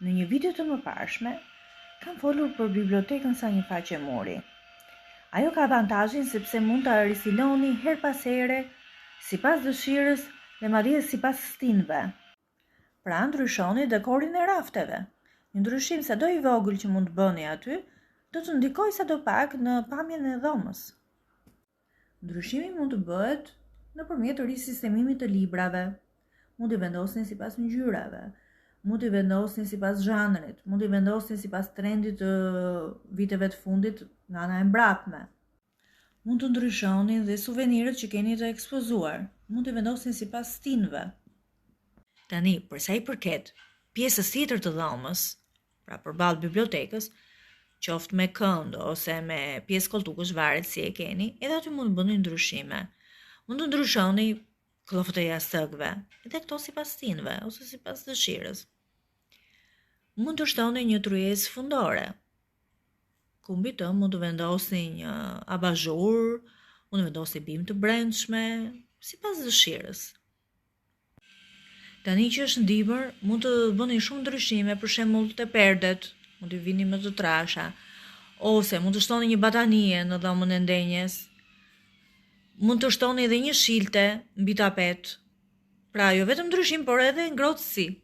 Në një video të mëparshme, kam folur për bibliotekën sa një faqe muri. Ajo ka avantazhin sepse mund ta risiloni her pas here, sipas dëshirës dhe madje sipas stinëve. Pra ndryshoni dekorin e rafteve. Një ndryshim sado i vogël që mund të bëni aty, do të ndikojë sadopak në pamjen e dhomës. Ndryshimi mund të bëhet nëpërmjet risistemimit të librave. Mund i vendosni sipas ngjyrave, mund i vendosni sipas zhanrit, mund i vendosni sipas trendit të viteve të fundit nga ana e mbrapme. Mund të ndryshoni dhe suvenirët që keni të ekspozuar, mund i vendosni sipas stinëve. Tani, për sa i përket pjesës tjetër të dhomës, pra përballë bibliotekës, qoftë me kënd ose me pjesë koltukësh, varet si e keni, edhe aty mund të bëni ndryshime. Mund të ndryshoni klofët e jastëkve, edhe këto sipas stinëve ose sipas dëshirës. Mund të shtoni një tryezë fundore. Ku mbi të mund të vendosni një abazhur, mund të vendosni bimë të brendshme, sipas dëshirës. Tani që është dimër, mund të bëni shumë ndryshime, për shembull te perdet, mund të vini më të trasha, ose mund të shtoni një batanie në dhomën e ndenjes. Mund të shtoni edhe një shilte mbi tapet. Pra jo vetëm ndryshim, por edhe ngrohtësi.